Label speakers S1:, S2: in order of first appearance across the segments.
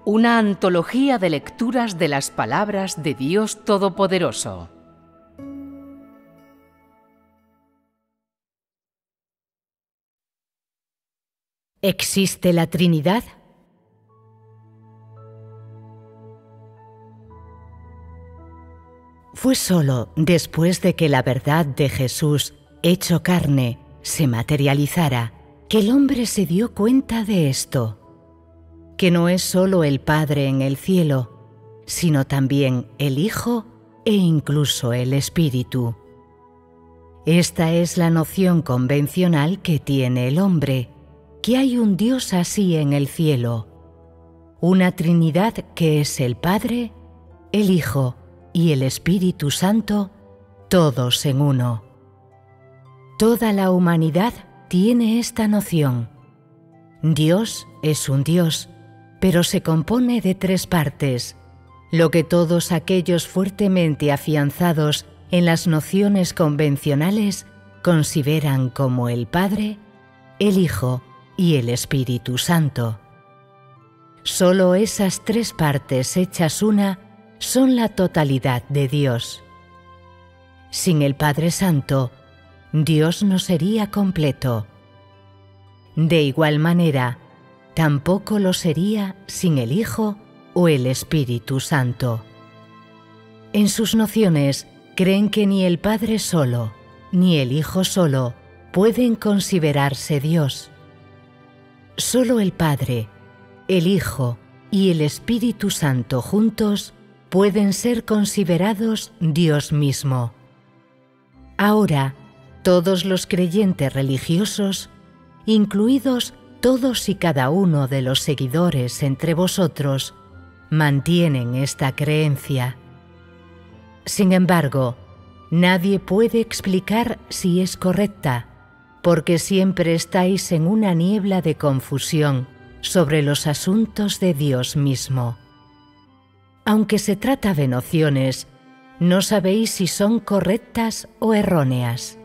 S1: Una antología de lecturas de las palabras de Dios Todopoderoso.
S2: ¿Existe la Trinidad? Fue solo después de que la verdad de Jesús, hecho carne, se materializara, que el hombre se dio cuenta de esto, que no es solo el Padre en el cielo, sino también el Hijo e incluso el Espíritu. Esta es la noción convencional que tiene el hombre, que hay un Dios así en el cielo, una Trinidad que es el Padre, el Hijo y el Espíritu Santo, todos en uno. Toda la humanidad tiene esta noción. Dios es un Dios, pero se compone de tres partes, lo que todos aquellos fuertemente afianzados en las nociones convencionales consideran como el Padre, el Hijo y el Espíritu Santo. Solo esas tres partes hechas una son la totalidad de Dios. Sin el Padre Santo, Dios no sería completo. De igual manera, tampoco lo sería sin el Hijo o el Espíritu Santo. En sus nociones creen que ni el Padre solo, ni el Hijo solo pueden considerarse Dios. Solo el Padre, el Hijo y el Espíritu Santo juntos pueden ser considerados Dios mismo. Ahora, todos los creyentes religiosos, incluidos todos y cada uno de los seguidores entre vosotros, mantienen esta creencia. Sin embargo, nadie puede explicar si es correcta, porque siempre estáis en una niebla de confusión sobre los asuntos de Dios mismo. Aunque se trata de nociones, no sabéis si son correctas o erróneas,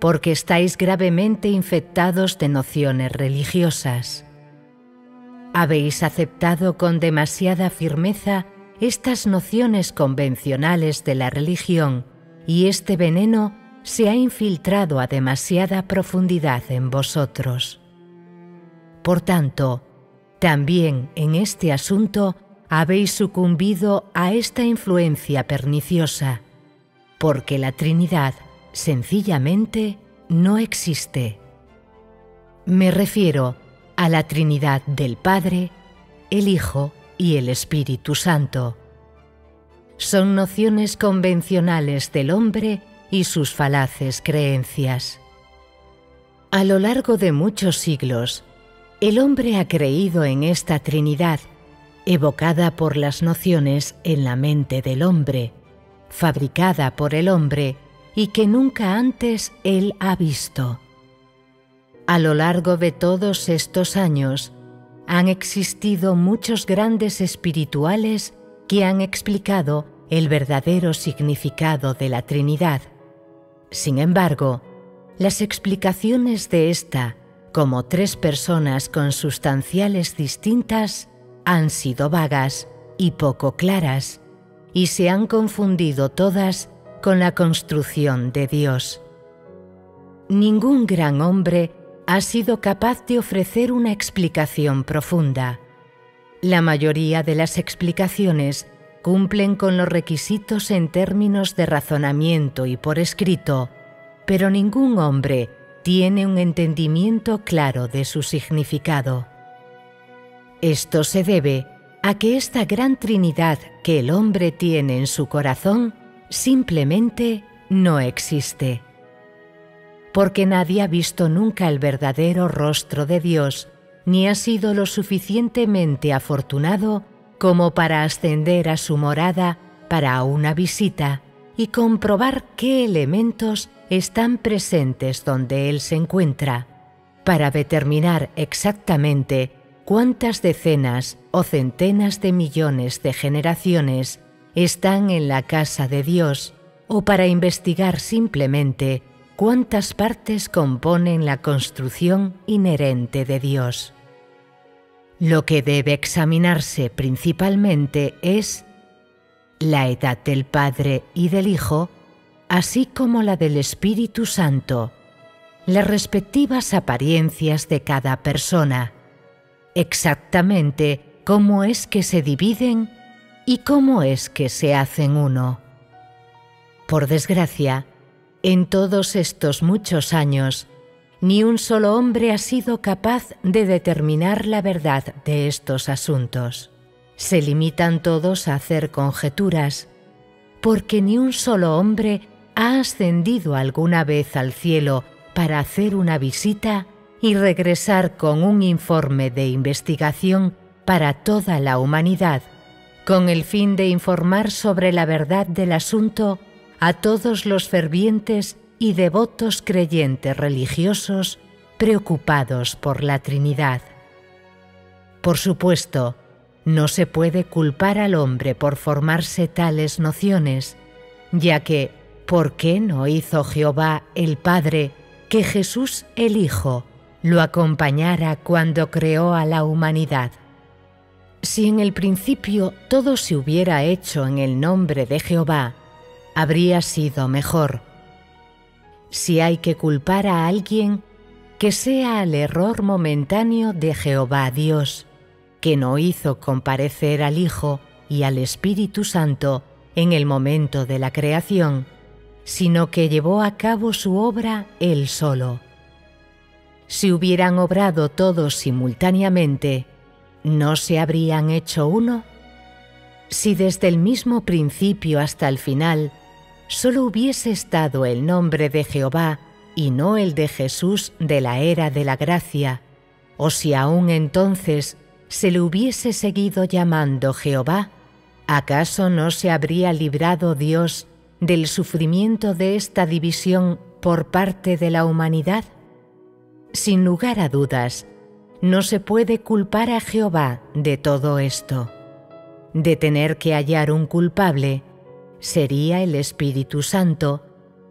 S2: porque estáis gravemente infectados de nociones religiosas. Habéis aceptado con demasiada firmeza estas nociones convencionales de la religión y este veneno se ha infiltrado a demasiada profundidad en vosotros. Por tanto, también en este asunto habéis sucumbido a esta influencia perniciosa, porque la Trinidad sencillamente no existe. Me refiero a la Trinidad del Padre, el Hijo y el Espíritu Santo. Son nociones convencionales del hombre y sus falaces creencias. A lo largo de muchos siglos, el hombre ha creído en esta Trinidad, evocada por las nociones en la mente del hombre, fabricada por el hombre y que nunca antes él ha visto. A lo largo de todos estos años, han existido muchos grandes espirituales que han explicado el verdadero significado de la Trinidad. Sin embargo, las explicaciones de esta, como tres personas consustanciales distintas, han sido vagas y poco claras, y se han confundido todas con la construcción de Dios. Ningún gran hombre ha sido capaz de ofrecer una explicación profunda. La mayoría de las explicaciones cumplen con los requisitos en términos de razonamiento y por escrito, pero ningún hombre tiene un entendimiento claro de su significado. Esto se debe a que esta gran Trinidad que el hombre tiene en su corazón simplemente no existe. Porque nadie ha visto nunca el verdadero rostro de Dios, ni ha sido lo suficientemente afortunado como para ascender a su morada para una visita y comprobar qué elementos están presentes donde Él se encuentra, para determinar exactamente cuántas decenas o centenas de millones de generaciones están en la casa de Dios, o para investigar simplemente cuántas partes componen la construcción inherente de Dios. Lo que debe examinarse principalmente es la edad del Padre y del Hijo, así como la del Espíritu Santo, las respectivas apariencias de cada persona, exactamente cómo es que se dividen y cómo es que se hacen uno. Por desgracia, en todos estos muchos años, ni un solo hombre ha sido capaz de determinar la verdad de estos asuntos. Se limitan todos a hacer conjeturas, porque ni un solo hombre ha ascendido alguna vez al cielo para hacer una visita y regresar con un informe de investigación para toda la humanidad, con el fin de informar sobre la verdad del asunto a todos los fervientes y devotos creyentes religiosos preocupados por la Trinidad. Por supuesto, no se puede culpar al hombre por formarse tales nociones, ya que, ¿por qué no hizo Jehová el Padre que Jesús el Hijo lo acompañara cuando creó a la humanidad? Si en el principio todo se hubiera hecho en el nombre de Jehová, habría sido mejor. Si hay que culpar a alguien, que sea al error momentáneo de Jehová Dios, que no hizo comparecer al Hijo y al Espíritu Santo en el momento de la creación, sino que llevó a cabo su obra él solo. Si hubieran obrado todos simultáneamente, ¿no se habrían hecho uno? Si desde el mismo principio hasta el final solo hubiese estado el nombre de Jehová y no el de Jesús de la era de la gracia, o si aún entonces se le hubiese seguido llamando Jehová, ¿acaso no se habría librado Dios del sufrimiento de esta división por parte de la humanidad? Sin lugar a dudas, no se puede culpar a Jehová de todo esto. De tener que hallar un culpable, sería el Espíritu Santo,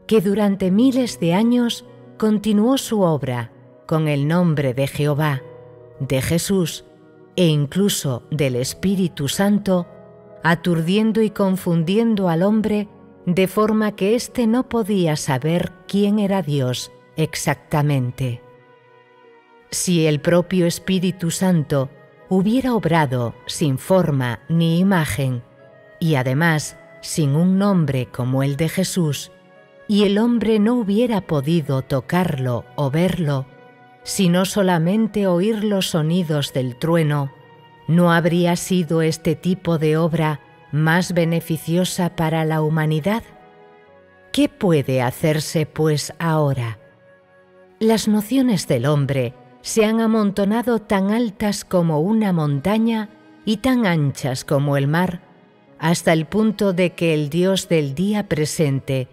S2: que durante miles de años continuó su obra con el nombre de Jehová, de Jesús e incluso del Espíritu Santo, aturdiendo y confundiendo al hombre de forma que éste no podía saber quién era Dios exactamente. Si el propio Espíritu Santo hubiera obrado sin forma ni imagen, y además sin un nombre como el de Jesús, y el hombre no hubiera podido tocarlo o verlo, sino solamente oír los sonidos del trueno, ¿no habría sido este tipo de obra más beneficiosa para la humanidad? ¿Qué puede hacerse, pues, ahora? Las nociones del hombre se han amontonado tan altas como una montaña y tan anchas como el mar, hasta el punto de que el Dios del día presente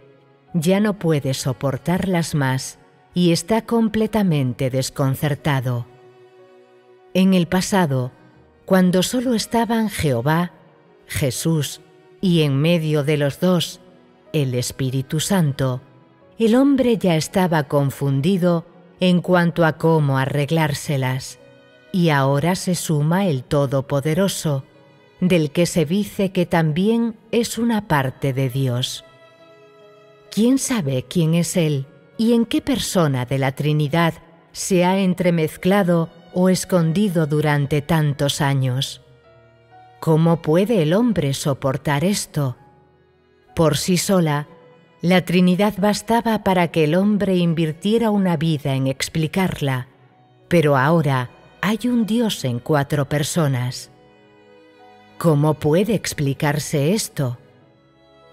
S2: ya no puede soportarlas más y está completamente desconcertado. En el pasado, cuando solo estaban Jehová, Jesús y en medio de los dos, el Espíritu Santo, el hombre ya estaba confundido en cuanto a cómo arreglárselas, y ahora se suma el Todopoderoso, del que se dice que también es una parte de Dios. ¿Quién sabe quién es Él y en qué persona de la Trinidad se ha entremezclado o escondido durante tantos años? ¿Cómo puede el hombre soportar esto? Por sí sola, la Trinidad bastaba para que el hombre invirtiera una vida en explicarla, pero ahora hay un Dios en 4 personas. ¿Cómo puede explicarse esto?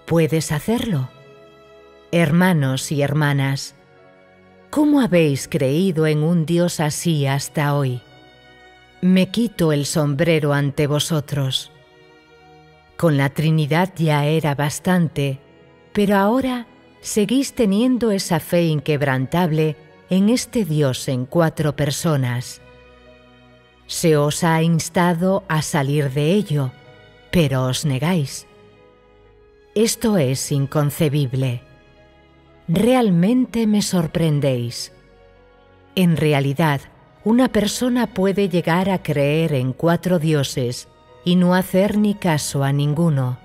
S2: ¿Puedes hacerlo? Hermanos y hermanas, ¿cómo habéis creído en un Dios así hasta hoy? Me quito el sombrero ante vosotros. Con la Trinidad ya era bastante, pero ahora seguís teniendo esa fe inquebrantable en este Dios en 4 personas. Se os ha instado a salir de ello, pero os negáis. Esto es inconcebible. Realmente me sorprendéis. En realidad, una persona puede llegar a creer en 4 dioses y no hacer ni caso a ninguno.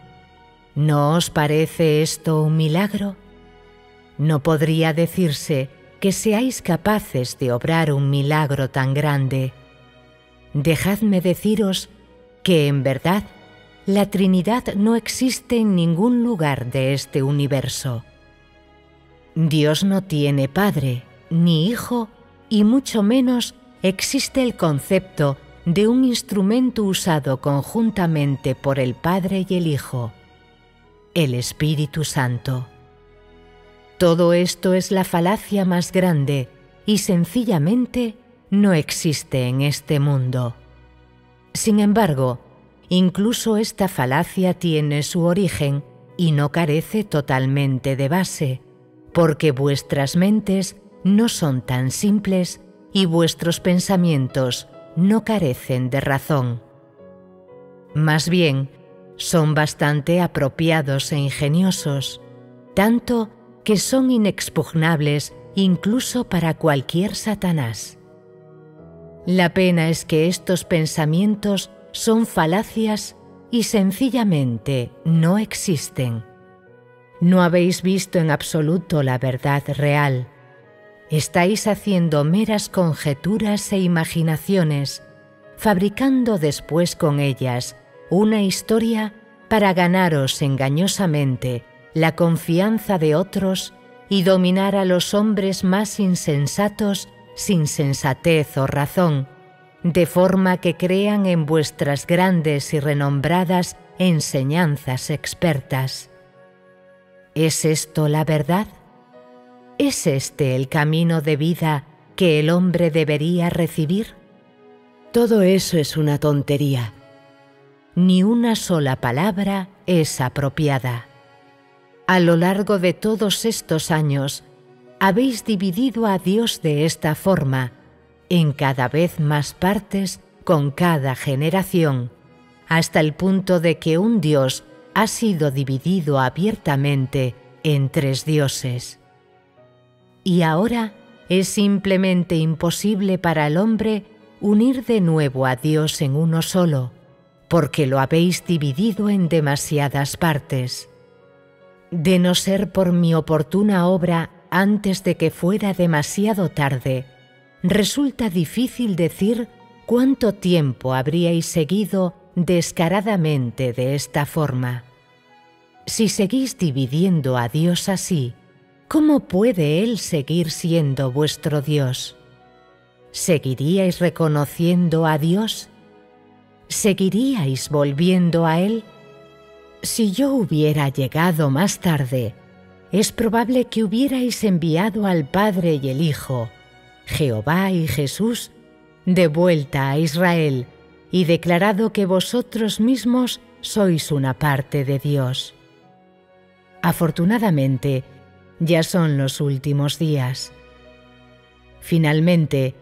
S2: ¿No os parece esto un milagro? No podría decirse que seáis capaces de obrar un milagro tan grande. Dejadme deciros que, en verdad, la Trinidad no existe en ningún lugar de este universo. Dios no tiene Padre, ni Hijo, y mucho menos existe el concepto de un instrumento usado conjuntamente por el Padre y el Hijo, el Espíritu Santo. Todo esto es la falacia más grande y sencillamente no existe en este mundo. Sin embargo, incluso esta falacia tiene su origen y no carece totalmente de base, porque vuestras mentes no son tan simples y vuestros pensamientos no carecen de razón. Más bien, son bastante apropiados e ingeniosos, tanto que son inexpugnables incluso para cualquier Satanás. La pena es que estos pensamientos son falacias y sencillamente no existen. No habéis visto en absoluto la verdad real. Estáis haciendo meras conjeturas e imaginaciones, fabricando después con ellas una historia para ganaros engañosamente la confianza de otros y dominar a los hombres más insensatos sin sensatez o razón, de forma que crean en vuestras grandes y renombradas enseñanzas expertas. ¿Es esto la verdad? ¿Es este el camino de vida que el hombre debería recibir? Todo eso es una tontería. Ni una sola palabra es apropiada. A lo largo de todos estos años, habéis dividido a Dios de esta forma, en cada vez más partes con cada generación, hasta el punto de que un Dios ha sido dividido abiertamente en 3 dioses. Y ahora es simplemente imposible para el hombre unir de nuevo a Dios en uno solo, porque lo habéis dividido en demasiadas partes. De no ser por mi oportuna obra antes de que fuera demasiado tarde, resulta difícil decir cuánto tiempo habríais seguido descaradamente de esta forma. Si seguís dividiendo a Dios así, ¿cómo puede Él seguir siendo vuestro Dios? ¿Seguiríais reconociendo a Dios? ¿Seguiríais volviendo a Él? Si yo hubiera llegado más tarde, es probable que hubierais enviado al Padre y el Hijo, Jehová y Jesús, de vuelta a Israel y declarado que vosotros mismos sois una parte de Dios. Afortunadamente, ya son los últimos días. Finalmente,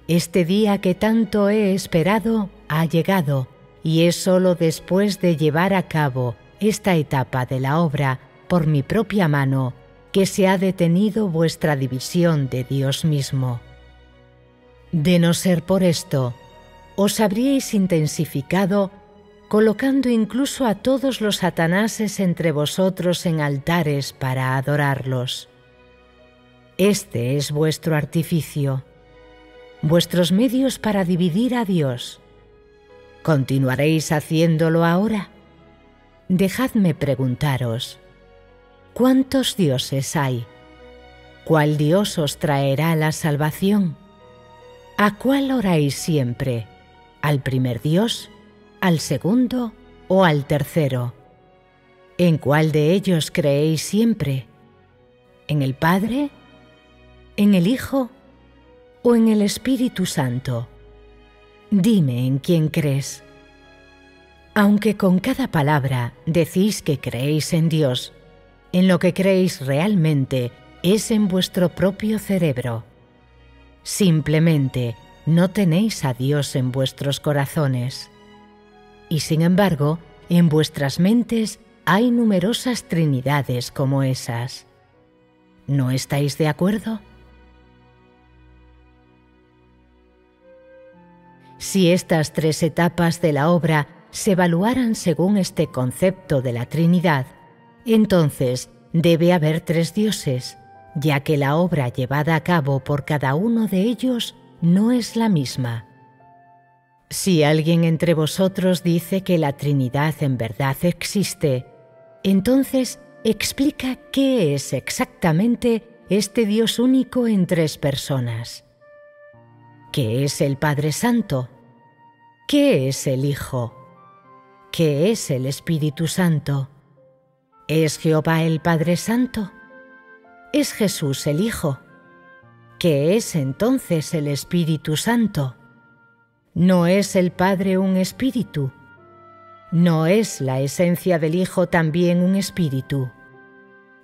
S2: este día que tanto he esperado ha llegado y es solo después de llevar a cabo esta etapa de la obra por mi propia mano que se ha detenido vuestra división de Dios mismo. De no ser por esto, os habríais intensificado colocando incluso a todos los satanases entre vosotros en altares para adorarlos. Este es vuestro artificio, vuestros medios para dividir a Dios. ¿Continuaréis haciéndolo ahora? Dejadme preguntaros, ¿cuántos dioses hay? ¿Cuál Dios os traerá la salvación? ¿A cuál oráis siempre? ¿Al primer Dios, al segundo o al tercero? ¿En cuál de ellos creéis siempre? ¿En el Padre? ¿En el Hijo? ¿O en el Espíritu Santo? Dime en quién crees. Aunque con cada palabra decís que creéis en Dios, en lo que creéis realmente es en vuestro propio cerebro. Simplemente no tenéis a Dios en vuestros corazones. Y sin embargo, en vuestras mentes hay numerosas trinidades como esas. ¿No estáis de acuerdo? Si estas tres etapas de la obra se evaluaran según este concepto de la Trinidad, entonces debe haber tres dioses, ya que la obra llevada a cabo por cada uno de ellos no es la misma. Si alguien entre vosotros dice que la Trinidad en verdad existe, entonces explica qué es exactamente este Dios único en tres personas. ¿Qué es el Padre Santo? ¿Qué es el Hijo? ¿Qué es el Espíritu Santo? ¿Es Jehová el Padre Santo? ¿Es Jesús el Hijo? ¿Qué es entonces el Espíritu Santo? ¿No es el Padre un espíritu? ¿No es la esencia del Hijo también un espíritu?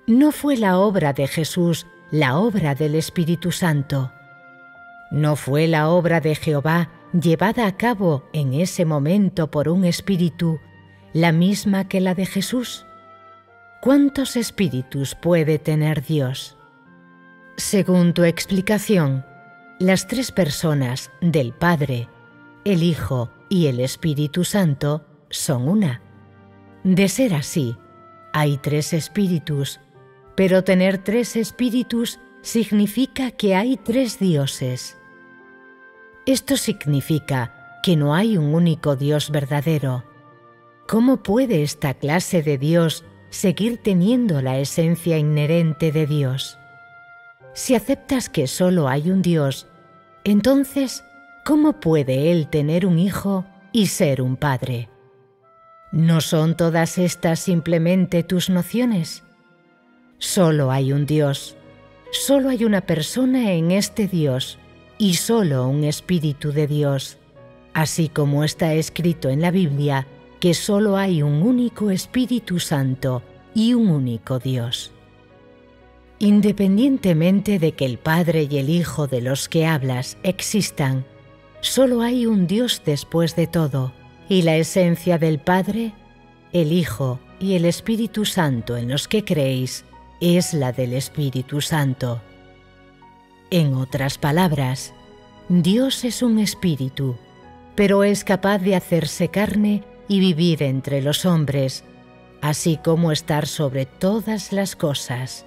S2: ¿No fue la obra de Jesús la obra del Espíritu Santo? ¿No fue la obra de Jehová llevada a cabo en ese momento por un espíritu la misma que la de Jesús? ¿Cuántos espíritus puede tener Dios? Según tu explicación, las tres personas del Padre, el Hijo y el Espíritu Santo son una. De ser así, hay tres espíritus, pero tener tres espíritus significa que hay tres dioses. Esto significa que no hay un único Dios verdadero. ¿Cómo puede esta clase de Dios seguir teniendo la esencia inherente de Dios? Si aceptas que solo hay un Dios, entonces, ¿cómo puede Él tener un hijo y ser un padre? ¿No son todas estas simplemente tus nociones? Solo hay un Dios, solo hay una persona en este Dios y solo un Espíritu de Dios, así como está escrito en la Biblia que solo hay un único Espíritu Santo y un único Dios. Independientemente de que el Padre y el Hijo de los que hablas existan, solo hay un Dios después de todo, y la esencia del Padre, el Hijo y el Espíritu Santo en los que creéis es la del Espíritu Santo. En otras palabras, Dios es un espíritu, pero es capaz de hacerse carne y vivir entre los hombres, así como estar sobre todas las cosas.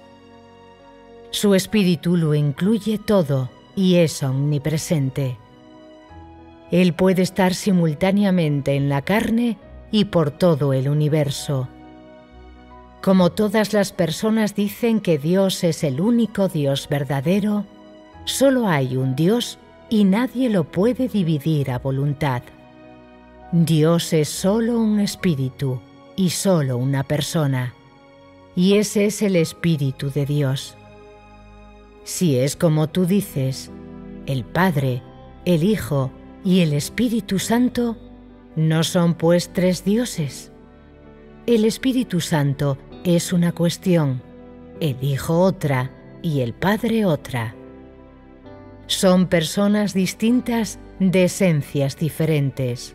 S2: Su espíritu lo incluye todo y es omnipresente. Él puede estar simultáneamente en la carne y por todo el universo. Como todas las personas dicen que Dios es el único Dios verdadero, solo hay un Dios y nadie lo puede dividir a voluntad. Dios es solo un espíritu y solo una persona, y ese es el Espíritu de Dios. Si es como tú dices, el Padre, el Hijo y el Espíritu Santo, ¿no son pues tres dioses? El Espíritu Santo es una cuestión, el Hijo otra y el Padre otra. Son personas distintas de esencias diferentes.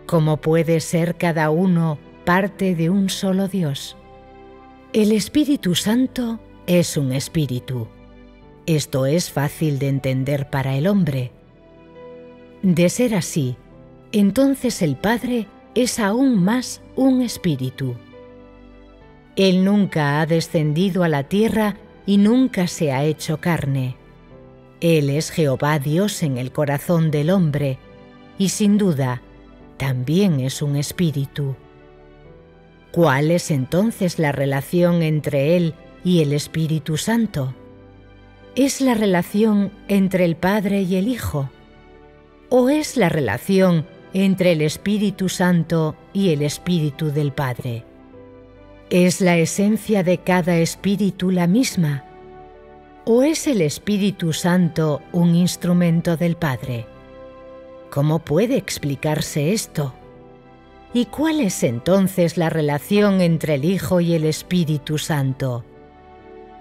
S2: ¿Cómo puede ser cada uno parte de un solo Dios? El Espíritu Santo es un espíritu. Esto es fácil de entender para el hombre. De ser así, entonces el Padre es aún más un espíritu. Él nunca ha descendido a la tierra y nunca se ha hecho carne. Él es Jehová Dios en el corazón del hombre y sin duda también es un espíritu. ¿Cuál es entonces la relación entre Él y el Espíritu Santo? ¿Es la relación entre el Padre y el Hijo? ¿O es la relación entre el Espíritu Santo y el Espíritu del Padre? ¿Es la esencia de cada espíritu la misma? ¿O es el Espíritu Santo un instrumento del Padre? ¿Cómo puede explicarse esto? ¿Y cuál es entonces la relación entre el Hijo y el Espíritu Santo?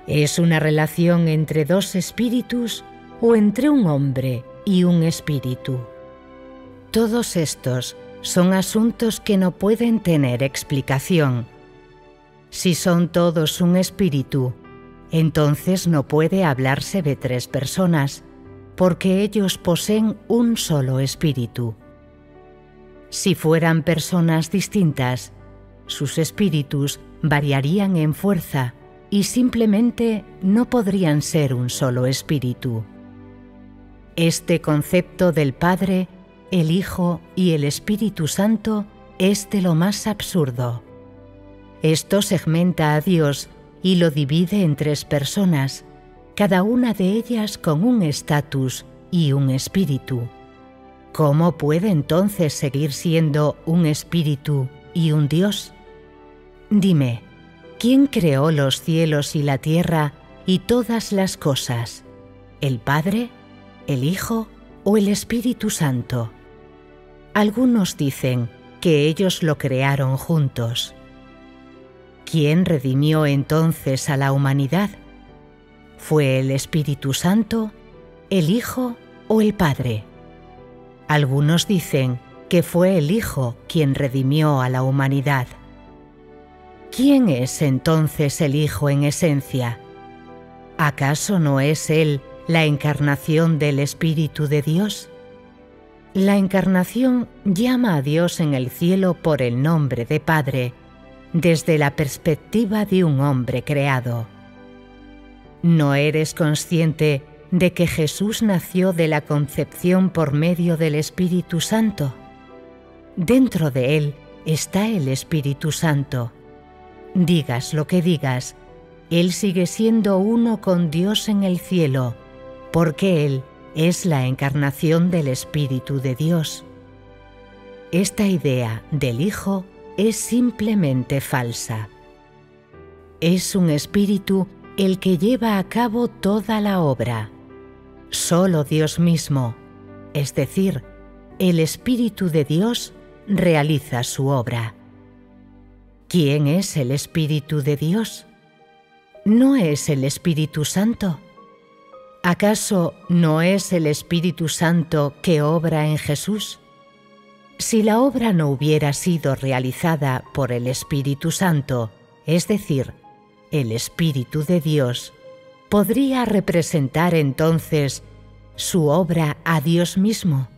S2: ¿Es una relación entre dos espíritus o entre un hombre y un espíritu? Todos estos son asuntos que no pueden tener explicación. Si son todos un espíritu, entonces no puede hablarse de tres personas, porque ellos poseen un solo espíritu, Si fueran personas distintas, sus espíritus variarían en fuerza y simplemente no podrían ser un solo espíritu. Este concepto del Padre, el Hijo y el Espíritu Santo es de lo más absurdo. Esto segmenta a Dios y lo divide en 3 personas, cada una de ellas con un estatus y un espíritu. ¿Cómo puede entonces seguir siendo un espíritu y un Dios? Dime, ¿quién creó los cielos y la tierra y todas las cosas? ¿El Padre, el Hijo o el Espíritu Santo? Algunos dicen que ellos lo crearon juntos. ¿Quién redimió entonces a la humanidad? ¿Fue el Espíritu Santo, el Hijo o el Padre? Algunos dicen que fue el Hijo quien redimió a la humanidad. ¿Quién es entonces el Hijo en esencia? ¿Acaso no es Él la encarnación del Espíritu de Dios? La encarnación llama a Dios en el cielo por el nombre de Padre, desde la perspectiva de un hombre creado. ¿No eres consciente de que Jesús nació de la concepción por medio del Espíritu Santo? Dentro de Él está el Espíritu Santo. Digas lo que digas, Él sigue siendo uno con Dios en el cielo, porque Él es la encarnación del Espíritu de Dios. Esta idea del Hijo es simplemente falsa. Es un espíritu el que lleva a cabo toda la obra. Solo Dios mismo, es decir, el Espíritu de Dios, realiza su obra. ¿Quién es el Espíritu de Dios? ¿No es el Espíritu Santo? ¿Acaso no es el Espíritu Santo que obra en Jesús? Si la obra no hubiera sido realizada por el Espíritu Santo, es decir, el Espíritu de Dios, ¿podría representar entonces su obra a Dios mismo?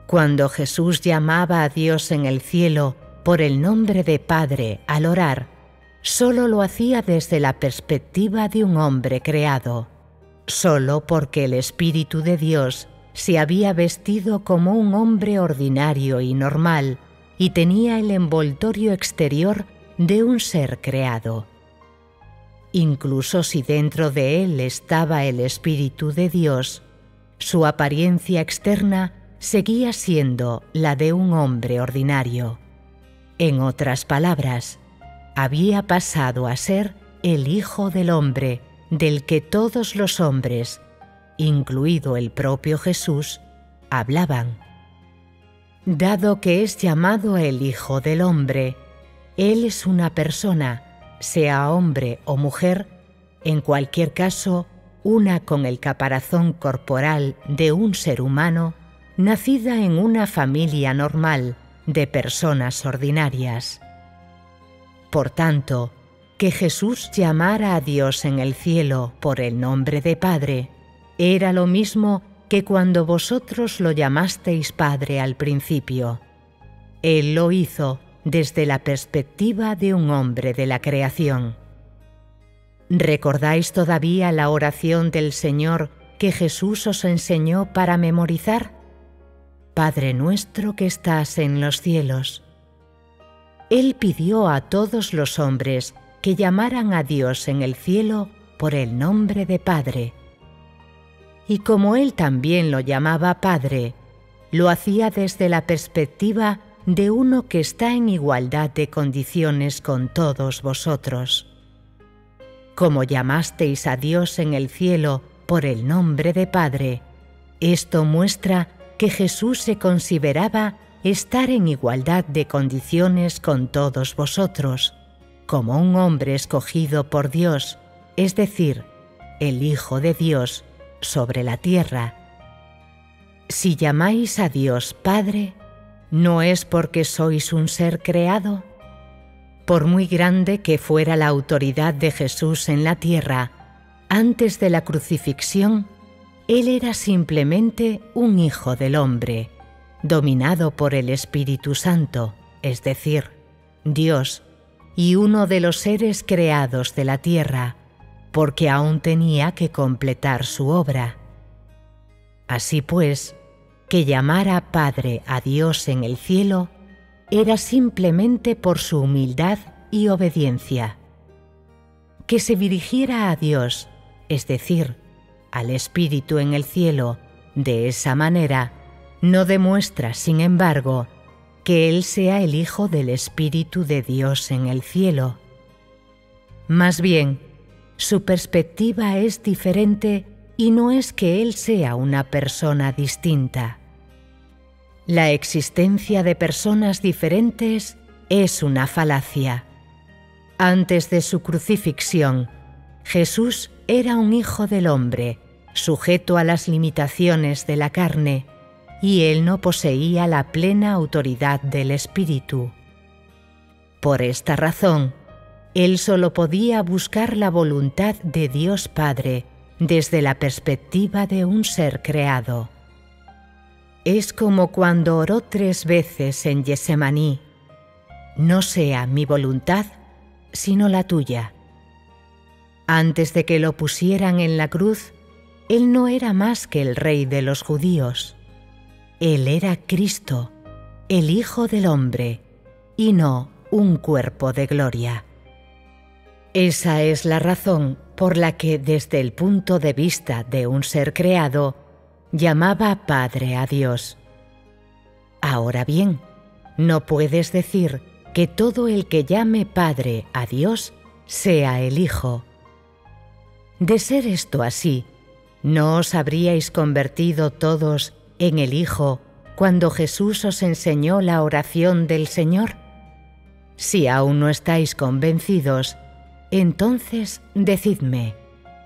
S2: Cuando Jesús llamaba a Dios en el cielo por el nombre de Padre al orar, solo lo hacía desde la perspectiva de un hombre creado, solo porque el Espíritu de Dios se había vestido como un hombre ordinario y normal y tenía el envoltorio exterior de un ser creado. Incluso si dentro de él estaba el Espíritu de Dios, su apariencia externa seguía siendo la de un hombre ordinario. En otras palabras, había pasado a ser el Hijo del Hombre, del que todos los hombres, incluido el propio Jesús, hablaban. Dado que es llamado el Hijo del Hombre, Él es una persona, sea hombre o mujer, en cualquier caso, una con el caparazón corporal de un ser humano, nacida en una familia normal de personas ordinarias. Por tanto, que Jesús llamara a Dios en el cielo por el nombre de Padre era lo mismo que cuando vosotros lo llamasteis Padre al principio. Él lo hizo desde la perspectiva de un hombre de la creación. ¿Recordáis todavía la oración del Señor que Jesús os enseñó para memorizar? Padre nuestro que estás en los cielos. Él pidió a todos los hombres que llamaran a Dios en el cielo por el nombre de Padre. Y como Él también lo llamaba Padre, lo hacía desde la perspectiva de uno que está en igualdad de condiciones con todos vosotros. Como llamasteis a Dios en el cielo por el nombre de Padre, esto muestra que Jesús se consideraba estar en igualdad de condiciones con todos vosotros, como un hombre escogido por Dios, es decir, el Hijo de Dios, sobre la tierra. Si llamáis a Dios Padre, ¿no es porque sois un ser creado? Por muy grande que fuera la autoridad de Jesús en la tierra, antes de la crucifixión, Él era simplemente un hijo del hombre, dominado por el Espíritu Santo, es decir, Dios, y uno de los seres creados de la tierra, porque aún tenía que completar su obra. Así pues, que llamara Padre a Dios en el cielo era simplemente por su humildad y obediencia. Que se dirigiera a Dios, es decir, al Espíritu en el cielo, de esa manera, no demuestra, sin embargo, que Él sea el Hijo del Espíritu de Dios en el cielo. Más bien, su perspectiva es diferente y no es que Él sea una persona distinta. La existencia de personas diferentes es una falacia. Antes de su crucifixión, Jesús era un hijo del hombre, sujeto a las limitaciones de la carne, y Él no poseía la plena autoridad del Espíritu. Por esta razón, Él solo podía buscar la voluntad de Dios Padre desde la perspectiva de un ser creado. Es como cuando oró 3 veces en Getsemaní: no sea mi voluntad, sino la tuya. Antes de que lo pusieran en la cruz, Él no era más que el Rey de los judíos. Él era Cristo, el Hijo del Hombre, y no un cuerpo de gloria. Esa es la razón por la que, desde el punto de vista de un ser creado, llamaba Padre a Dios. Ahora bien, no puedes decir que todo el que llame Padre a Dios sea el Hijo. De ser esto así, ¿no os habríais convertido todos en el Hijo cuando Jesús os enseñó la oración del Señor? Si aún no estáis convencidos, entonces decidme,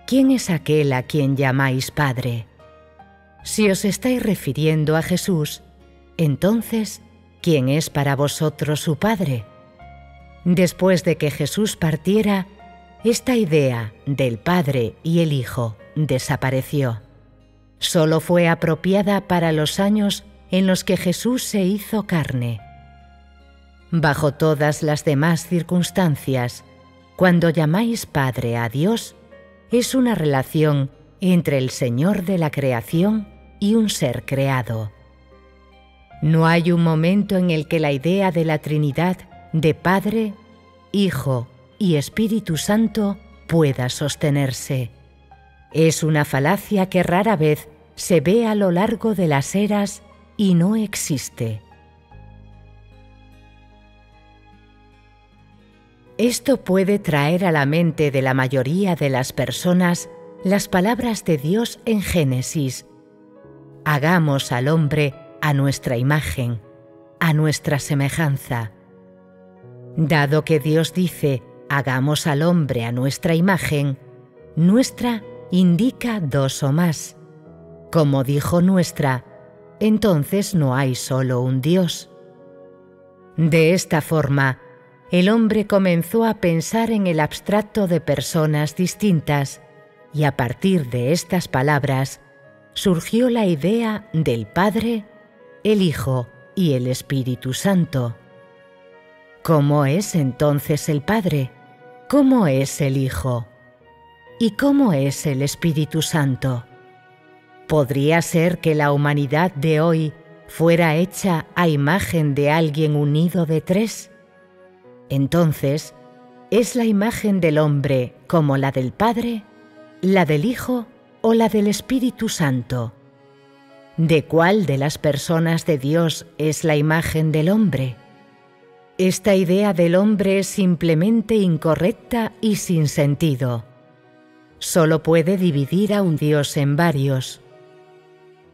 S2: ¿quién es aquel a quien llamáis Padre? Si os estáis refiriendo a Jesús, entonces, ¿quién es para vosotros su Padre? Después de que Jesús partiera, esta idea del Padre y el Hijo desapareció. Solo fue apropiada para los años en los que Jesús se hizo carne. Bajo todas las demás circunstancias, cuando llamáis Padre a Dios, es una relación entre el Señor de la creación y un ser creado. No hay un momento en el que la idea de la Trinidad de Padre, Hijo y Espíritu Santo pueda sostenerse. Es una falacia que rara vez se ve a lo largo de las eras y no existe. Esto puede traer a la mente de la mayoría de las personas las palabras de Dios en Génesis: hagamos al hombre a nuestra imagen, a nuestra semejanza. Dado que Dios dice hagamos al hombre a nuestra imagen, nuestra indica 2 o más. Como dijo nuestra, entonces no hay solo un Dios. De esta forma, el hombre comenzó a pensar en el abstracto de personas distintas, y a partir de estas palabras surgió la idea del Padre, el Hijo y el Espíritu Santo. ¿Cómo es entonces el Padre? ¿Cómo es el Hijo? ¿Y cómo es el Espíritu Santo? ¿Podría ser que la humanidad de hoy fuera hecha a imagen de alguien unido de 3? Entonces, ¿es la imagen del hombre como la del Padre, la del Hijo o la del Espíritu Santo? ¿De cuál de las personas de Dios es la imagen del hombre? Esta idea del hombre es simplemente incorrecta y sin sentido. Solo puede dividir a un Dios en varios.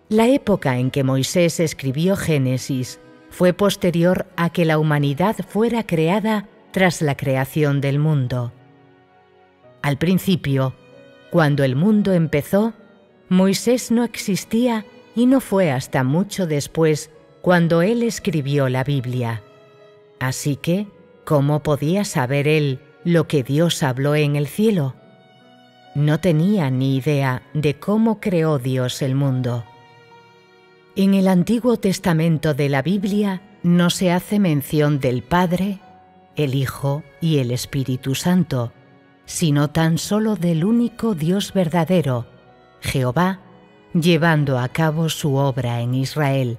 S2: La época en que Moisés escribió Génesis fue posterior a que la humanidad fuera creada tras la creación del mundo. Al principio, cuando el mundo empezó, Moisés no existía y no fue hasta mucho después cuando él escribió la Biblia. Así que, ¿cómo podía saber él lo que Dios habló en el cielo? No tenía ni idea de cómo creó Dios el mundo. En el Antiguo Testamento de la Biblia no se hace mención del Padre, el Hijo y el Espíritu Santo, sino tan solo del único Dios verdadero, Jehová, llevando a cabo su obra en Israel.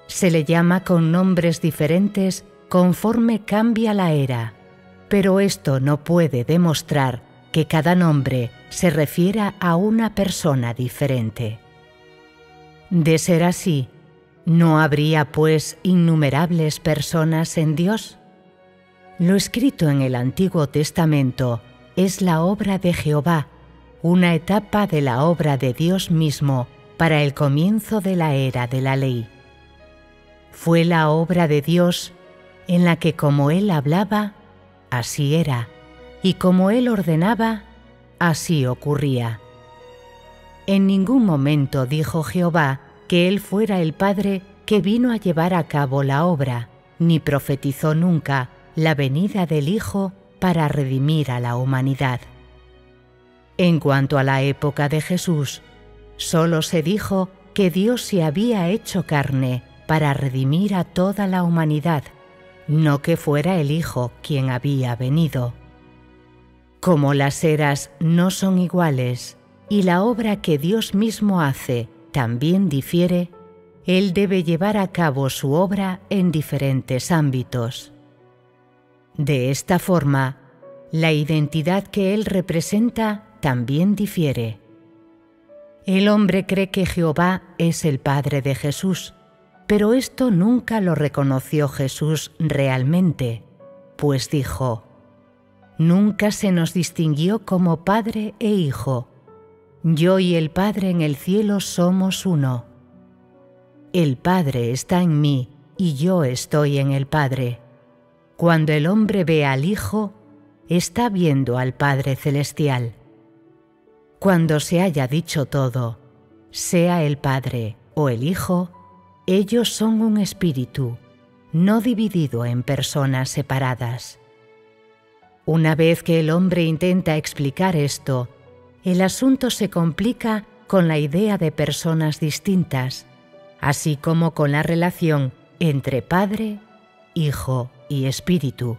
S2: Se le llama con nombres diferentes conforme cambia la era, pero esto no puede demostrar que cada nombre se refiera a una persona diferente. De ser así, ¿no habría pues innumerables personas en Dios? Lo escrito en el Antiguo Testamento es la obra de Jehová, una etapa de la obra de Dios mismo para el comienzo de la era de la ley. Fue la obra de Dios en la que como Él hablaba, así era, y como Él ordenaba, así ocurría. En ningún momento dijo Jehová que Él fuera el Padre que vino a llevar a cabo la obra, ni profetizó nunca la venida del Hijo para redimir a la humanidad. En cuanto a la época de Jesús, solo se dijo que Dios se había hecho carne para redimir a toda la humanidad, no que fuera el Hijo quien había venido. Como las eras no son iguales y la obra que Dios mismo hace también difiere, Él debe llevar a cabo su obra en diferentes ámbitos. De esta forma, la identidad que Él representa también difiere. El hombre cree que Jehová es el Padre de Jesús, pero esto nunca lo reconoció Jesús realmente, pues dijo: «Nunca se nos distinguió como Padre e Hijo. Yo y el Padre en el cielo somos uno. El Padre está en mí y yo estoy en el Padre. Cuando el hombre ve al Hijo, está viendo al Padre Celestial». Cuando se haya dicho todo, sea el Padre o el Hijo, ellos son un espíritu, no dividido en personas separadas. Una vez que el hombre intenta explicar esto, el asunto se complica con la idea de personas distintas, así como con la relación entre Padre, Hijo y Espíritu.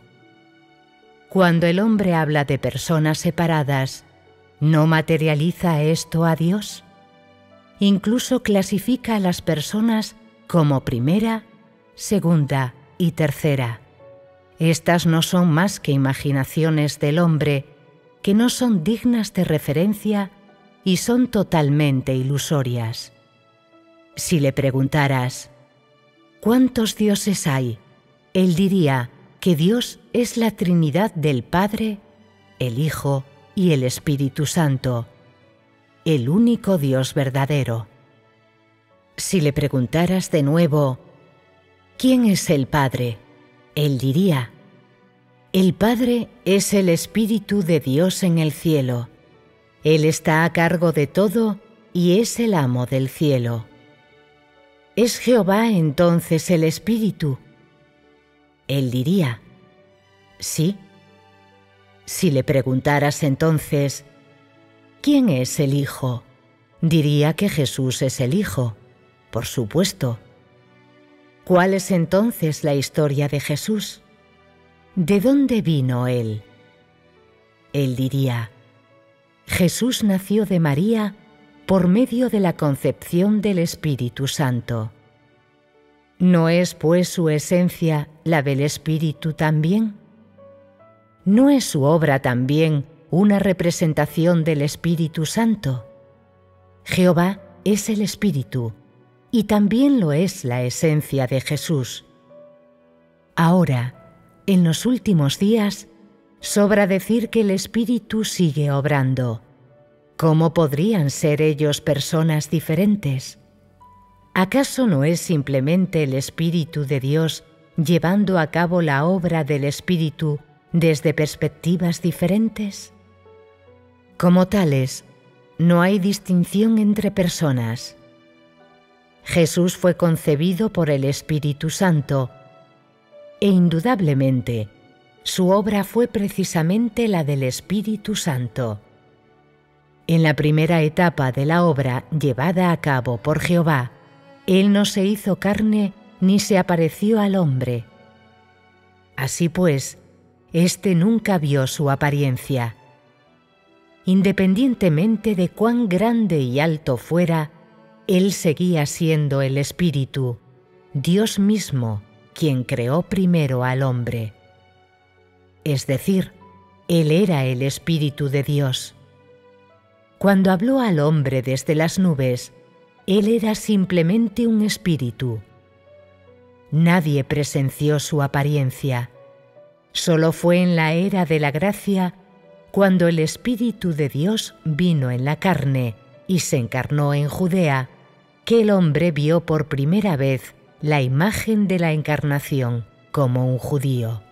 S2: Cuando el hombre habla de personas separadas, ¿no materializa esto a Dios? Incluso clasifica a las personas como primera, segunda y tercera. Estas no son más que imaginaciones del hombre que no son dignas de referencia y son totalmente ilusorias. Si le preguntaras, ¿cuántos dioses hay?, él diría que Dios es la Trinidad del Padre, el Hijo y el Espíritu Santo, el único Dios verdadero. Si le preguntaras de nuevo, ¿quién es el Padre?, él diría: el Padre es el Espíritu de Dios en el cielo. Él está a cargo de todo y es el amo del cielo. ¿Es Jehová entonces el Espíritu? Él diría: sí. Si le preguntaras entonces, ¿quién es el Hijo?, diría que Jesús es el Hijo, por supuesto. ¿Cuál es entonces la historia de Jesús? ¿De dónde vino Él? Él diría: Jesús nació de María por medio de la concepción del Espíritu Santo. ¿No es pues su esencia la del Espíritu también? ¿No es su obra también una representación del Espíritu Santo? Jehová es el Espíritu, y también lo es la esencia de Jesús. Ahora, en los últimos días, sobra decir que el Espíritu sigue obrando. ¿Cómo podrían ser ellos personas diferentes? ¿Acaso no es simplemente el Espíritu de Dios llevando a cabo la obra del Espíritu desde perspectivas diferentes? Como tales, no hay distinción entre personas. Jesús fue concebido por el Espíritu Santo e indudablemente su obra fue precisamente la del Espíritu Santo. En la primera etapa de la obra llevada a cabo por Jehová, Él no se hizo carne ni se apareció al hombre. Así pues, éste nunca vio su apariencia. Independientemente de cuán grande y alto fuera, Él seguía siendo el Espíritu, Dios mismo, quien creó primero al hombre. Es decir, Él era el Espíritu de Dios. Cuando habló al hombre desde las nubes, Él era simplemente un espíritu. Nadie presenció su apariencia. Solo fue en la era de la gracia, cuando el Espíritu de Dios vino en la carne y se encarnó en Judea, que el hombre vio por primera vez la imagen de la encarnación como un judío.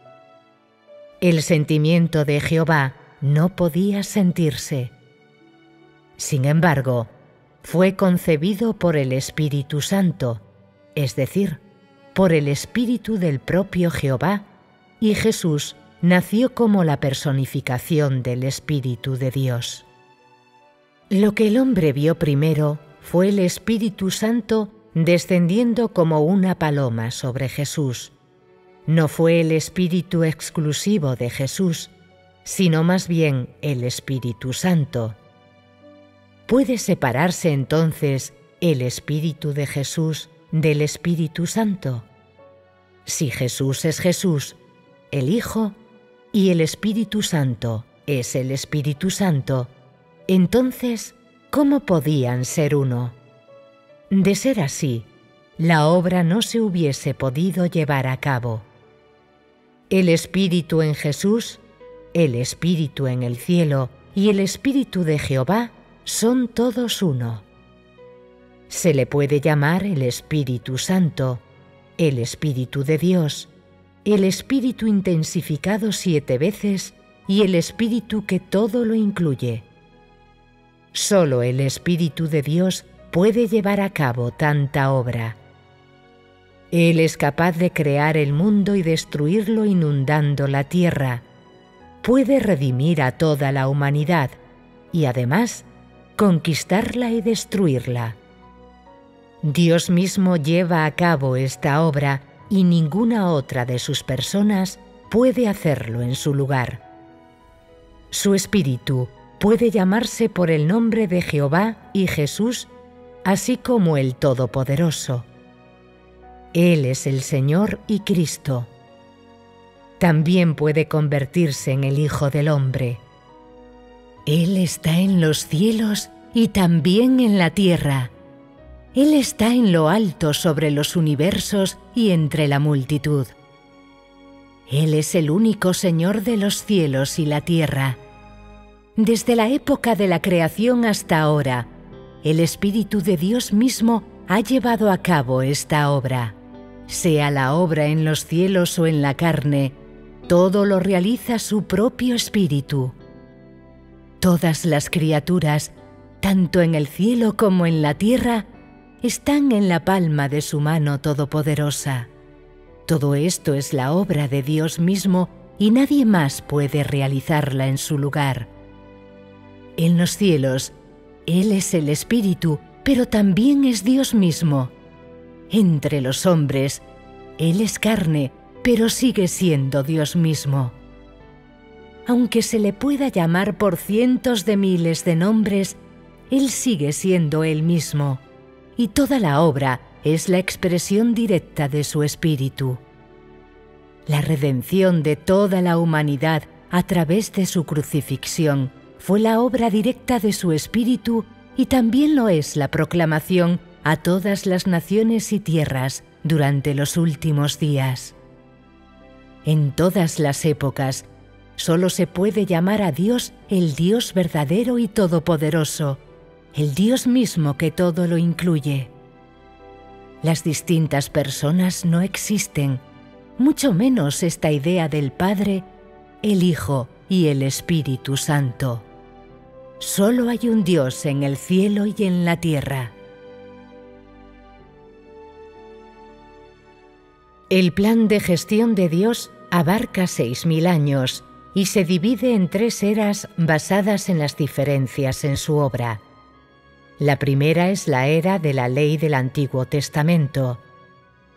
S2: El sentimiento de Jehová no podía sentirse. Sin embargo, fue concebido por el Espíritu Santo, es decir, por el Espíritu del propio Jehová, y Jesús nació como la personificación del Espíritu de Dios. Lo que el hombre vio primero fue el Espíritu Santo descendiendo como una paloma sobre Jesús. No fue el Espíritu exclusivo de Jesús, sino más bien el Espíritu Santo. ¿Puede separarse entonces el Espíritu de Jesús del Espíritu Santo? Si Jesús es Jesús, el Hijo, y el Espíritu Santo es el Espíritu Santo, entonces, ¿cómo podían ser uno? De ser así, la obra no se hubiese podido llevar a cabo. El Espíritu en Jesús, el Espíritu en el cielo y el Espíritu de Jehová son todos uno. Se le puede llamar el Espíritu Santo, el Espíritu de Dios, el Espíritu intensificado 7 veces y el Espíritu que todo lo incluye. Solo el Espíritu de Dios puede llevar a cabo tanta obra. Él es capaz de crear el mundo y destruirlo inundando la tierra. Puede redimir a toda la humanidad y además conquistarla y destruirla. Dios mismo lleva a cabo esta obra y ninguna otra de sus personas puede hacerlo en su lugar. Su Espíritu puede llamarse por el nombre de Jehová y Jesús, así como el Todopoderoso. Él es el Señor y Cristo. También puede convertirse en el Hijo del Hombre. Él está en los cielos y también en la tierra. Él está en lo alto sobre los universos y entre la multitud. Él es el único Señor de los cielos y la tierra. Desde la época de la creación hasta ahora, el Espíritu de Dios mismo ha llevado a cabo esta obra. Sea la obra en los cielos o en la carne, todo lo realiza su propio Espíritu. Todas las criaturas, tanto en el cielo como en la tierra, están en la palma de su mano todopoderosa. Todo esto es la obra de Dios mismo y nadie más puede realizarla en su lugar. En los cielos, Él es el Espíritu, pero también es Dios mismo. Entre los hombres, Él es carne, pero sigue siendo Dios mismo. Aunque se le pueda llamar por cientos de miles de nombres, Él sigue siendo Él mismo, y toda la obra es la expresión directa de su Espíritu. La redención de toda la humanidad a través de su crucifixión fue la obra directa de su Espíritu y también lo es la proclamación a todas las naciones y tierras durante los últimos días. En todas las épocas, solo se puede llamar a Dios el Dios verdadero y todopoderoso, el Dios mismo que todo lo incluye. Las distintas personas no existen, mucho menos esta idea del Padre, el Hijo y el Espíritu Santo. Solo hay un Dios en el cielo y en la tierra. El plan de gestión de Dios abarca 6000 años y se divide en 3 eras basadas en las diferencias en su obra. La primera es la era de la ley del Antiguo Testamento,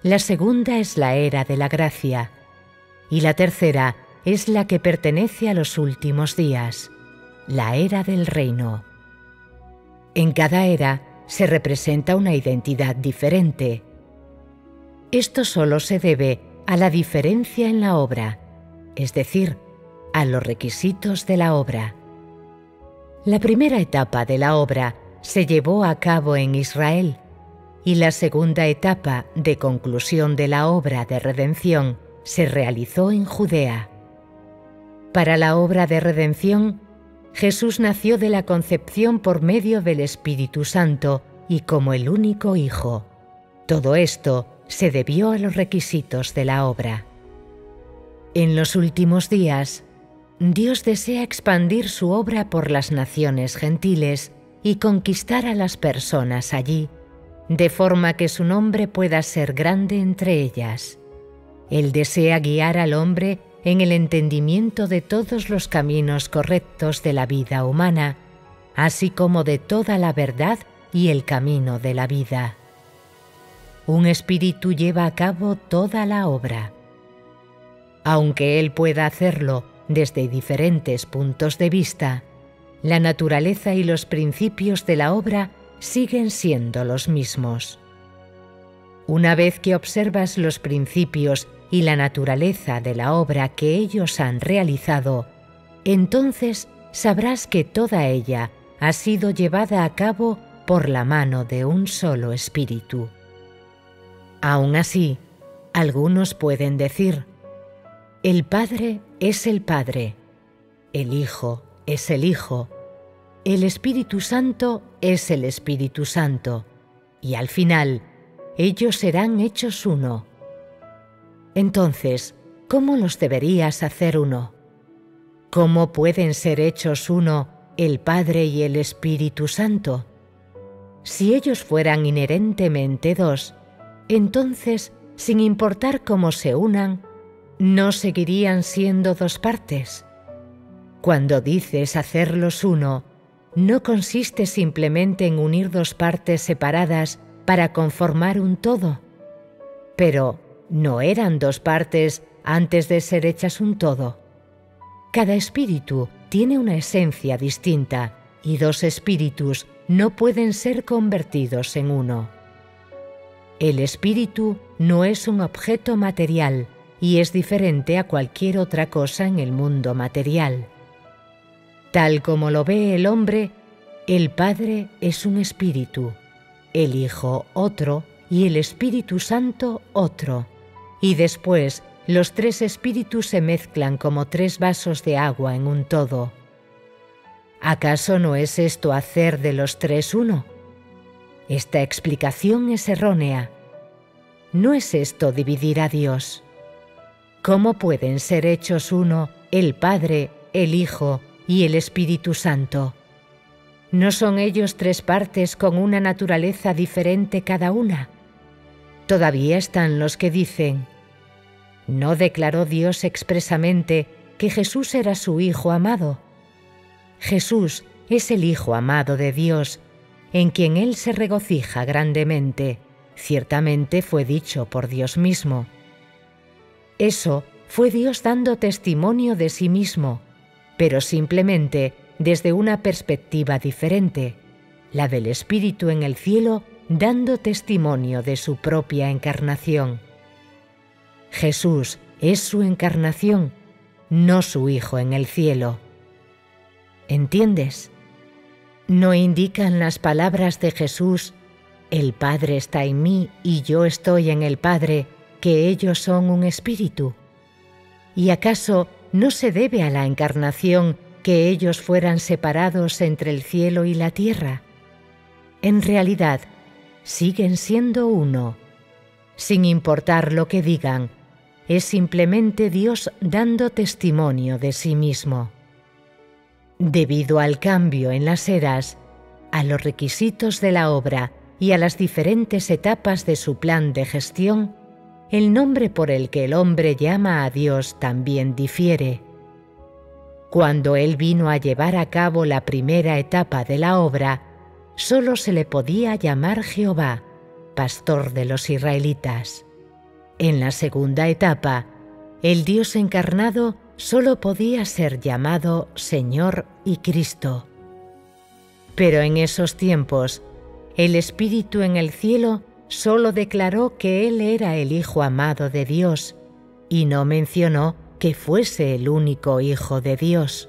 S2: la segunda es la era de la gracia, y la tercera es la que pertenece a los últimos días, la era del reino. En cada era se representa una identidad diferente. Esto solo se debe a la diferencia en la obra, es decir, a los requisitos de la obra. La primera etapa de la obra se llevó a cabo en Israel y la segunda etapa de conclusión de la obra de redención se realizó en Judea. Para la obra de redención, Jesús nació de la concepción por medio del Espíritu Santo y como el único Hijo. Todo esto se debió a los requisitos de la obra. En los últimos días, Dios desea expandir su obra por las naciones gentiles y conquistar a las personas allí, de forma que su nombre pueda ser grande entre ellas. Él desea guiar al hombre en el entendimiento de todos los caminos correctos de la vida humana, así como de toda la verdad y el camino de la vida. Un espíritu lleva a cabo toda la obra. Aunque él pueda hacerlo desde diferentes puntos de vista, la naturaleza y los principios de la obra siguen siendo los mismos. Una vez que observas los principios y la naturaleza de la obra que ellos han realizado, entonces sabrás que toda ella ha sido llevada a cabo por la mano de un solo espíritu. Aún así, algunos pueden decir: el Padre es el Padre, el Hijo es el Hijo, el Espíritu Santo es el Espíritu Santo, y al final, ellos serán hechos uno. Entonces, ¿cómo los deberías hacer uno? ¿Cómo pueden ser hechos uno el Padre y el Espíritu Santo? Si ellos fueran inherentemente dos, entonces, sin importar cómo se unan, ¿no seguirían siendo dos partes? Cuando dices hacerlos uno, no consiste simplemente en unir dos partes separadas para conformar un todo. Pero, ¿no eran dos partes antes de ser hechas un todo? Cada espíritu tiene una esencia distinta y dos espíritus no pueden ser convertidos en uno. El espíritu no es un objeto material y es diferente a cualquier otra cosa en el mundo material. Tal como lo ve el hombre, el Padre es un espíritu, el Hijo otro y el Espíritu Santo otro, y después los tres espíritus se mezclan como tres vasos de agua en un todo. ¿Acaso no es esto hacer de los tres uno? Esta explicación es errónea. ¿No es esto dividir a Dios? ¿Cómo pueden ser hechos uno el Padre, el Hijo y el Espíritu Santo? ¿No son ellos tres partes con una naturaleza diferente cada una? Todavía están los que dicen: ¿no declaró Dios expresamente que Jesús era su Hijo amado? Jesús es el Hijo amado de Dios, en quien Él se regocija grandemente. Ciertamente fue dicho por Dios mismo. Eso fue Dios dando testimonio de sí mismo, pero simplemente desde una perspectiva diferente, la del Espíritu en el cielo dando testimonio de su propia encarnación. Jesús es su encarnación, no su Hijo en el cielo. ¿Entiendes? ¿No indican las palabras de Jesús: el Padre está en mí y yo estoy en el Padre, que ellos son un espíritu? ¿Y acaso no se debe a la encarnación que ellos fueran separados entre el cielo y la tierra? En realidad, siguen siendo uno. Sin importar lo que digan, es simplemente Dios dando testimonio de sí mismo. Debido al cambio en las eras, a los requisitos de la obra y a las diferentes etapas de su plan de gestión, el nombre por el que el hombre llama a Dios también difiere. Cuando Él vino a llevar a cabo la primera etapa de la obra, solo se le podía llamar Jehová, pastor de los israelitas. En la segunda etapa, el Dios encarnado solo podía ser llamado Señor y Cristo. Pero en esos tiempos, el Espíritu en el cielo solo declaró que Él era el Hijo amado de Dios y no mencionó que fuese el único Hijo de Dios.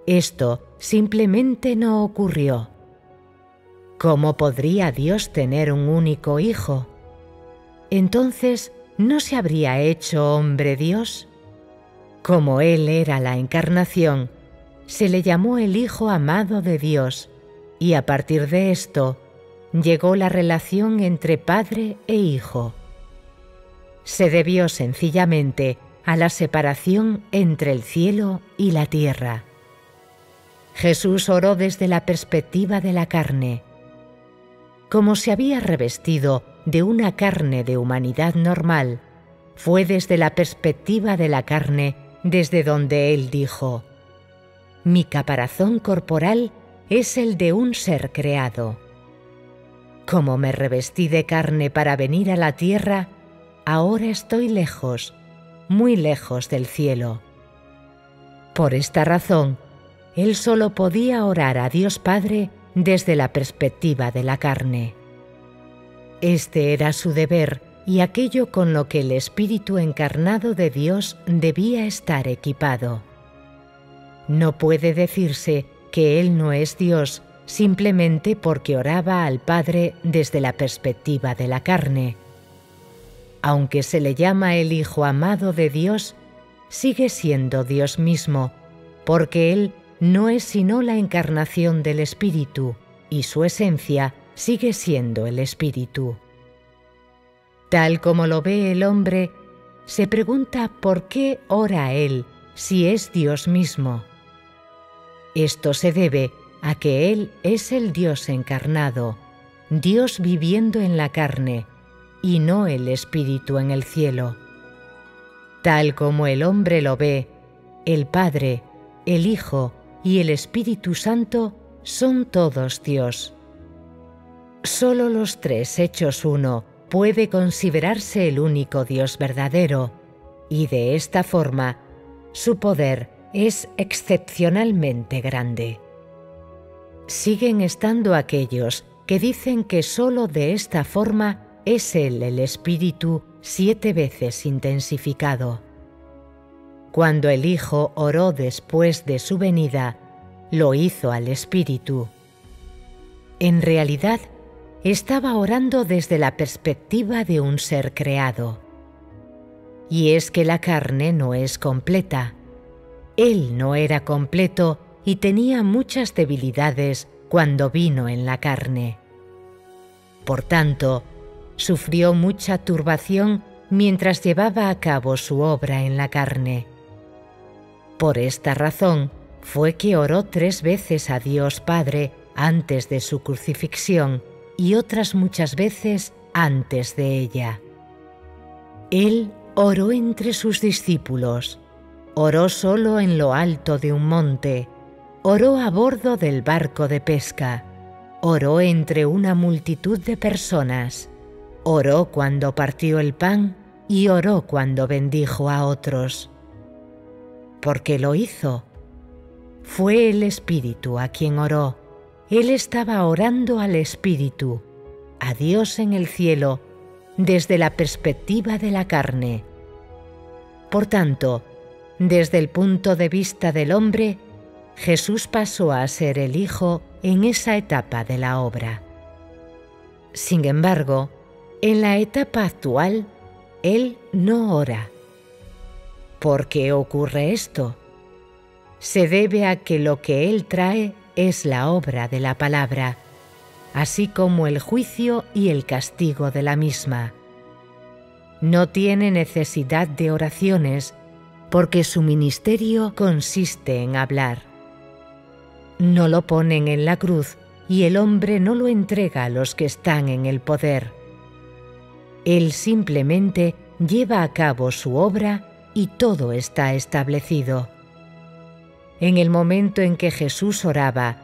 S2: Esto simplemente no ocurrió. ¿Cómo podría Dios tener un único hijo? Entonces, ¿no se habría hecho hombre Dios? Como Él era la encarnación, se le llamó el Hijo amado de Dios, y a partir de esto, llegó la relación entre Padre e Hijo. Se debió sencillamente a la separación entre el cielo y la tierra. Jesús oró desde la perspectiva de la carne. Como se había revestido de una carne de humanidad normal, fue desde la perspectiva de la carne desde donde Él dijo: «Mi caparazón corporal es el de un ser creado. Como me revestí de carne para venir a la tierra, ahora estoy lejos, muy lejos del cielo». Por esta razón, Él solo podía orar a Dios Padre desde la perspectiva de la carne. Este era su deber y aquello con lo que el Espíritu encarnado de Dios debía estar equipado. No puede decirse que Él no es Dios simplemente porque oraba al Padre desde la perspectiva de la carne. Aunque se le llama el Hijo amado de Dios, sigue siendo Dios mismo, porque Él no es sino la encarnación del Espíritu, y su esencia sigue siendo el Espíritu. Tal como lo ve el hombre, se pregunta por qué ora Él si es Dios mismo. Esto se debe a que Él es el Dios encarnado, Dios viviendo en la carne, y no el Espíritu en el cielo. Tal como el hombre lo ve, el Padre, el Hijo y el Espíritu Santo son todos Dios. Solo los tres hechos uno puede considerarse el único Dios verdadero, y de esta forma su poder es excepcionalmente grande. Siguen estando aquellos que dicen que solo de esta forma es Él el Espíritu 7 veces intensificado. Cuando el Hijo oró después de su venida, lo hizo al Espíritu. En realidad, estaba orando desde la perspectiva de un ser creado. Y es que la carne no es completa. Él no era completo y tenía muchas debilidades cuando vino en la carne. Por tanto, sufrió mucha turbación mientras llevaba a cabo su obra en la carne. Por esta razón fue que oró 3 veces a Dios Padre antes de su crucifixión y otras muchas veces antes de ella. Él oró entre sus discípulos, oró solo en lo alto de un monte, oró a bordo del barco de pesca, oró entre una multitud de personas, oró cuando partió el pan y oró cuando bendijo a otros. ¿Por qué lo hizo? Fue el Espíritu a quien oró. Él estaba orando al Espíritu, a Dios en el cielo, desde la perspectiva de la carne. Por tanto, desde el punto de vista del hombre, Jesús pasó a ser el Hijo en esa etapa de la obra. Sin embargo, en la etapa actual, Él no ora. ¿Por qué ocurre esto? Se debe a que lo que Él trae es la obra de la palabra, así como el juicio y el castigo de la misma. No tiene necesidad de oraciones, porque su ministerio consiste en hablar. No lo ponen en la cruz y el hombre no lo entrega a los que están en el poder. Él simplemente lleva a cabo su obra y todo está establecido. En el momento en que Jesús oraba,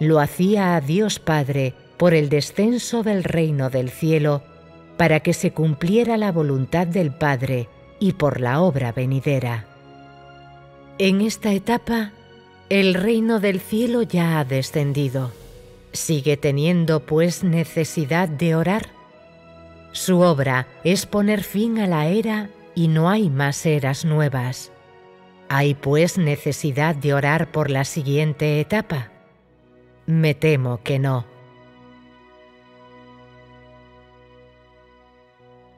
S2: lo hacía a Dios Padre por el descenso del reino del cielo, para que se cumpliera la voluntad del Padre y por la obra venidera. En esta etapa, el reino del cielo ya ha descendido. ¿Sigue teniendo, pues, necesidad de orar? Su obra es poner fin a la era y no hay más eras nuevas. ¿Hay, pues, necesidad de orar por la siguiente etapa? Me temo que no.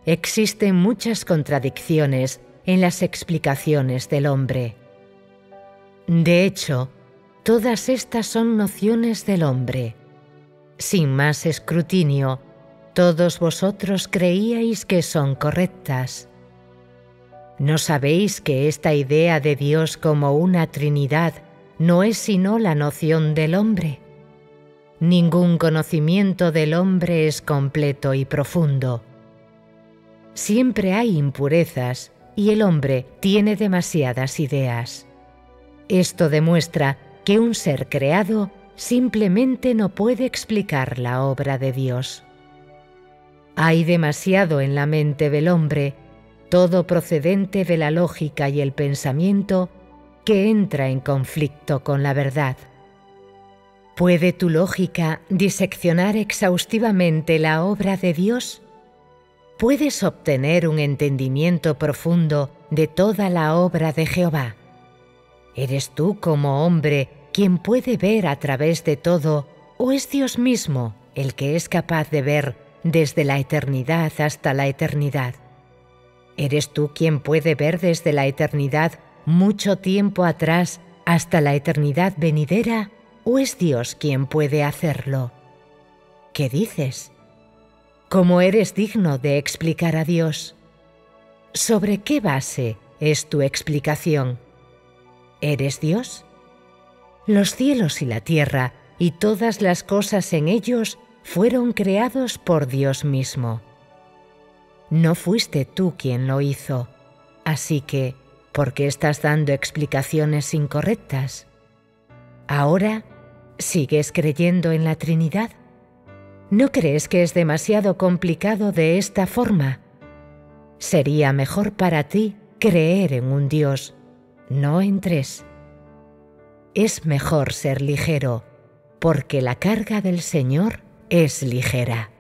S2: Existen muchas contradicciones en las explicaciones del hombre. De hecho, todas estas son nociones del hombre. Sin más escrutinio, todos vosotros creíais que son correctas. ¿No sabéis que esta idea de Dios como una Trinidad no es sino la noción del hombre? Ningún conocimiento del hombre es completo y profundo. Siempre hay impurezas y el hombre tiene demasiadas ideas. Esto demuestra que un ser creado simplemente no puede explicar la obra de Dios. Hay demasiado en la mente del hombre, todo procedente de la lógica y el pensamiento, que entra en conflicto con la verdad. ¿Puede tu lógica diseccionar exhaustivamente la obra de Dios? ¿Puedes obtener un entendimiento profundo de toda la obra de Jehová? ¿Eres tú como hombre quien puede ver a través de todo, o es Dios mismo el que es capaz de ver desde la eternidad hasta la eternidad? ¿Eres tú quien puede ver desde la eternidad mucho tiempo atrás hasta la eternidad venidera, o es Dios quien puede hacerlo? ¿Qué dices? ¿Cómo eres digno de explicar a Dios? ¿Sobre qué base es tu explicación? ¿Eres Dios? Los cielos y la tierra y todas las cosas en ellos fueron creados por Dios mismo. No fuiste tú quien lo hizo, así que, ¿por qué estás dando explicaciones incorrectas? ¿Ahora sigues creyendo en la Trinidad? ¿No crees que es demasiado complicado de esta forma? Sería mejor para ti creer en un Dios, no en tres. Es mejor ser ligero, porque la carga del Señor es ligera.